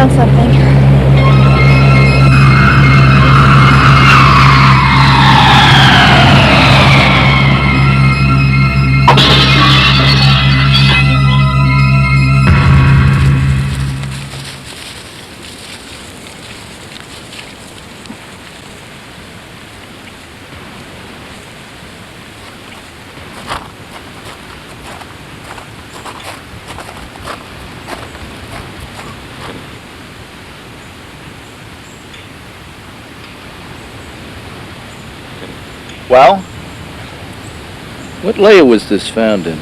found something. Well? What layer was this found in?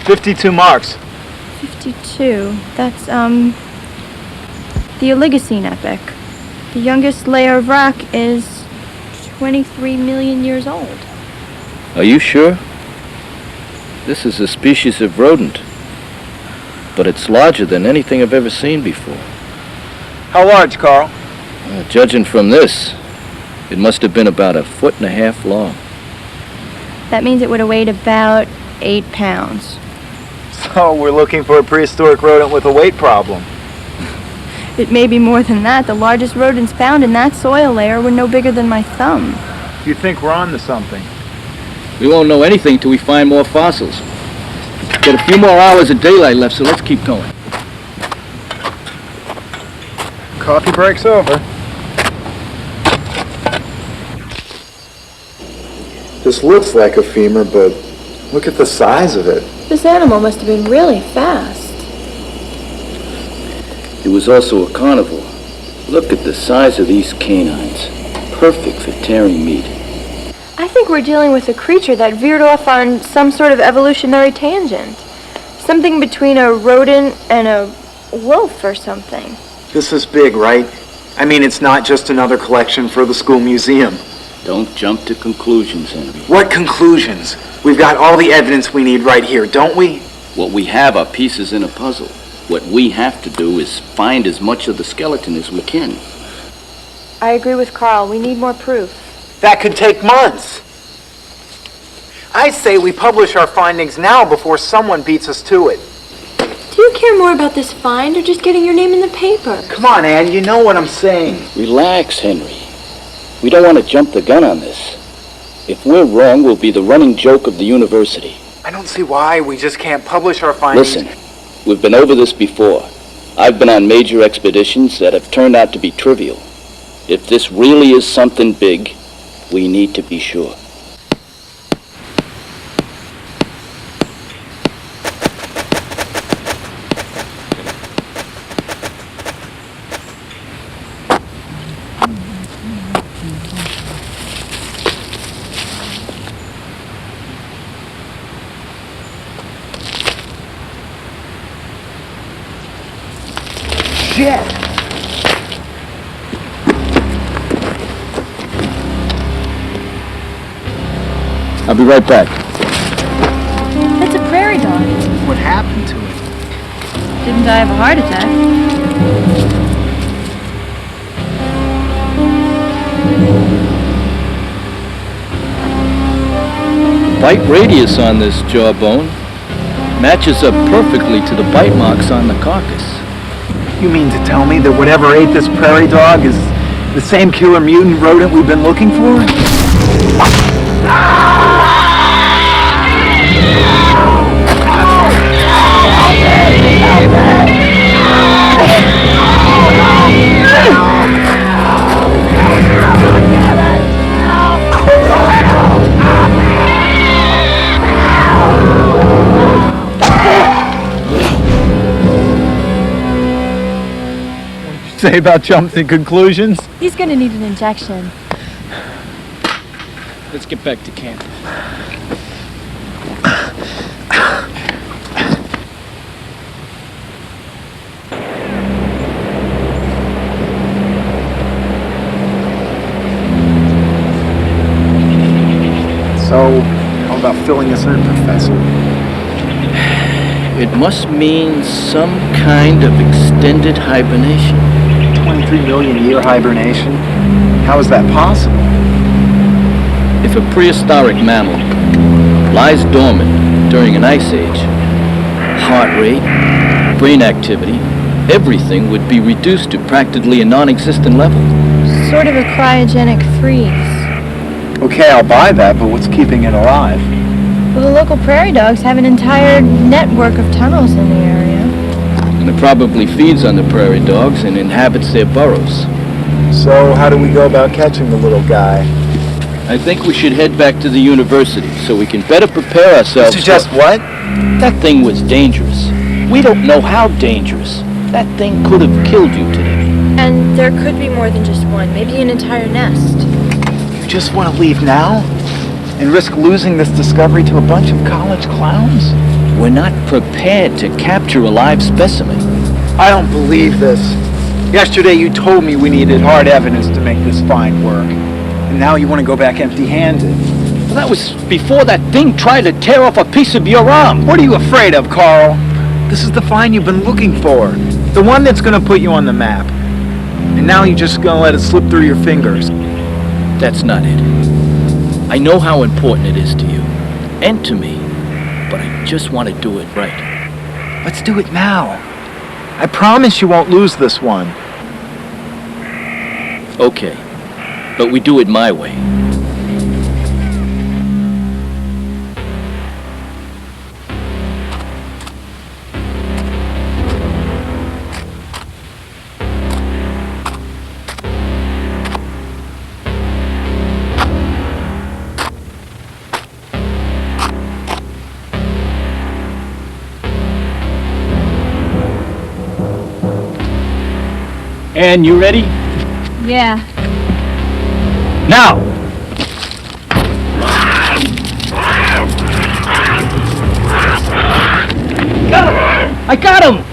"52 marks. 52. That's, the Oligocene epoch. The youngest layer of rock is 23 million years old. Are you sure? This is a species of rodent, but it's larger than anything I've ever seen before. How large, Carl?" Judging from this, it must have been about 1.5 feet long. That means it would have weighed about 8 pounds. So we're looking for a prehistoric rodent with a weight problem. It may be more than that. The largest rodents found in that soil layer were no bigger than my thumb. You think we're on to something? We won't know anything till we find more fossils. Got a few more hours of daylight left, so let's keep going. Coffee break's over. This looks like a femur, but look at the size of it. This animal must have been really fast. It was also a carnivore. Look at the size of these canines. Perfect for tearing meat. I think we're dealing with a creature that veered off on some sort of evolutionary tangent. Something between a rodent and a wolf or something. This is big, right? I mean, it's not just another collection for the school museum. Don't jump to conclusions, Henry. What conclusions? We've got all the evidence we need right here, don't we? What we have are pieces in a puzzle. What we have to do is find as much of the skeleton as we can. I agree with Carl. We need more proof. That could take months. I say we publish our findings now before someone beats us to it. Do you care more about this find or just getting your name in the paper? Come on, Ann, you know what I'm saying. Relax, Henry. We don't want to jump the gun on this. If we're wrong, we'll be the running joke of the university. I don't see why we just can't publish our findings. Listen, we've been over this before. I've been on major expeditions that have turned out to be trivial. If this really is something big, we need to be sure. Shit! I'll be right back. That's a prairie dog. What happened to it? Didn't die of a heart attack. Bite radius on this jawbone matches up perfectly to the bite marks on the carcass. You mean to tell me that whatever ate this prairie dog is the same killer mutant rodent we've been looking for? Say about jumping conclusions? He's gonna need an injection. Let's get back to camp. So, how about filling us in, Professor? It must mean some kind of extended hibernation. 23 million year hibernation? How is that possible? If a prehistoric mammal lies dormant during an ice age. Heart rate, brain activity, everything would be reduced to practically a non-existent level. Sort of a cryogenic freeze. Okay, I'll buy that, but what's keeping it alive? Well, the local prairie dogs have an entire network of tunnels in the area. And it probably feeds on the prairie dogs and inhabits their burrows. So how do we go about catching the little guy? I think we should head back to the university so we can better prepare ourselves. Suggest what? That thing was dangerous. We don't know how dangerous. That thing could have killed you today. And there could be more than just one, maybe an entire nest. You just want to leave now? And risk losing this discovery to a bunch of college clowns? We're not prepared to capture a live specimen. I don't believe this. Yesterday you told me we needed hard evidence to make this find work. And now you want to go back empty-handed. Well, that was before that thing tried to tear off a piece of your arm. What are you afraid of, Carl? This is the find you've been looking for. The one that's going to put you on the map. And now you're just going to let it slip through your fingers. That's not it. I know how important it is to you. And to me. But I just want to do it right. Let's do it now. I promise you won't lose this one. Okay. But we do it my way. And you ready? Yeah. Now! Got him! I got him!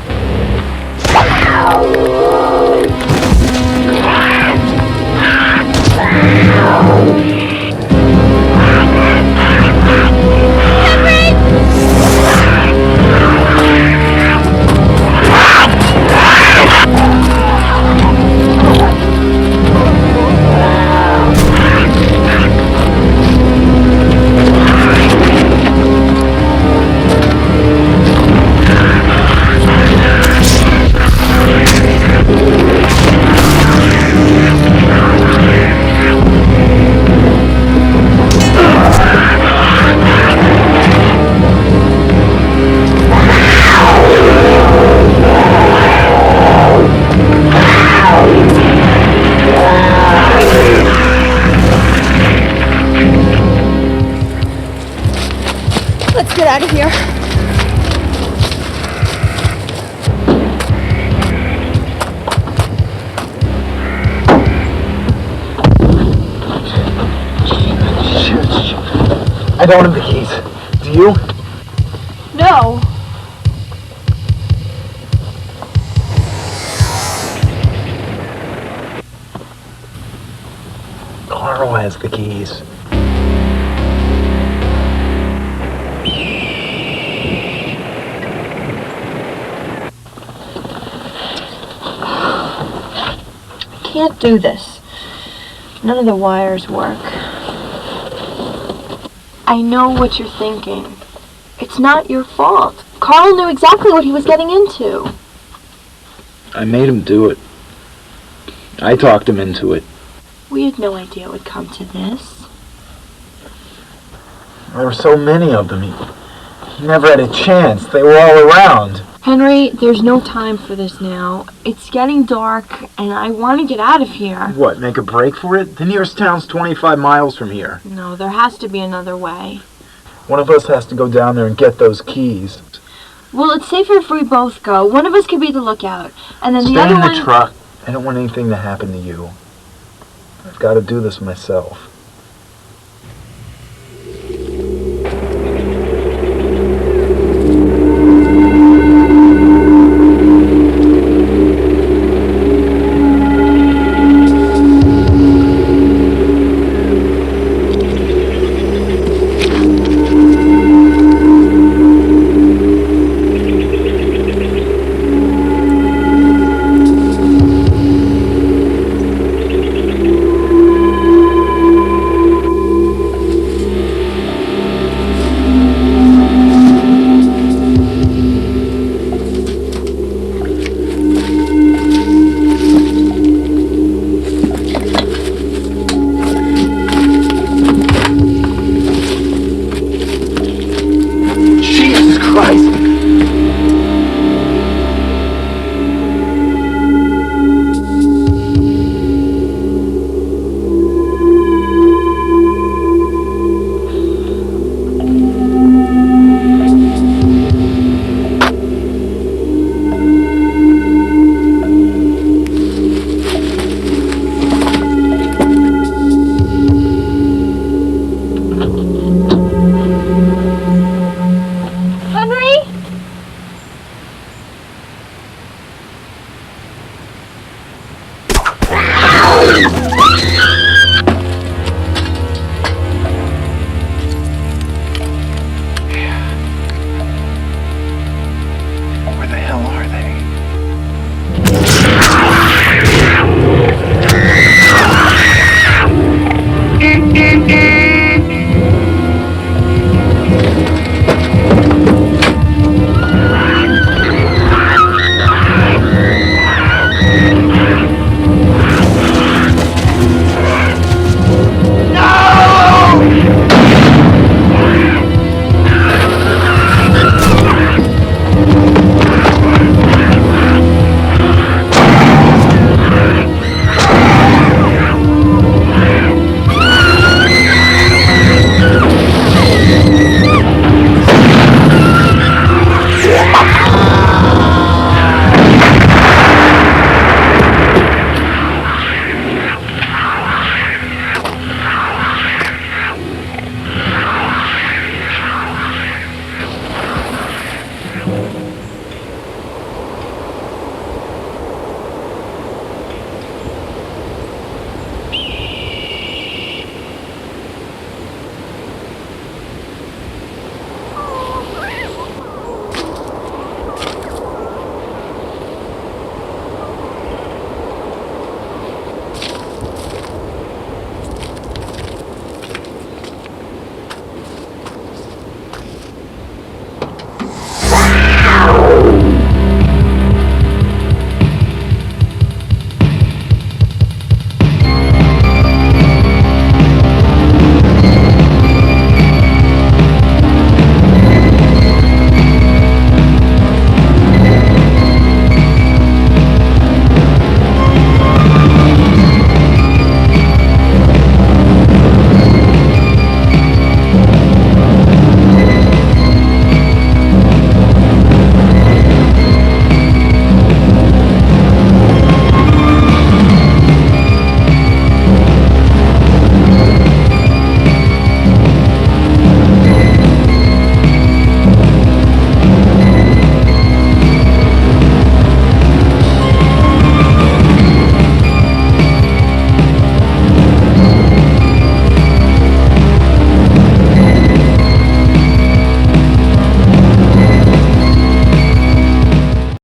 Let's get out of here. I don't have the keys. Do you? No. Carl has the keys. Can't do this. None of the wires work. I know what you're thinking. It's not your fault. Carl knew exactly what he was getting into. I made him do it. I talked him into it. We had no idea it would come to this. There were so many of them. He never had a chance. They were all around. Henry, there's no time for this now. It's getting dark, and I want to get out of here. What, make a break for it? The nearest town's 25 miles from here. No, there has to be another way. One of us has to go down there and get those keys. Well, it's safer if we both go. One of us could be the lookout, and then Stay the other in the one... truck. I don't want anything to happen to you. I've got to do this myself.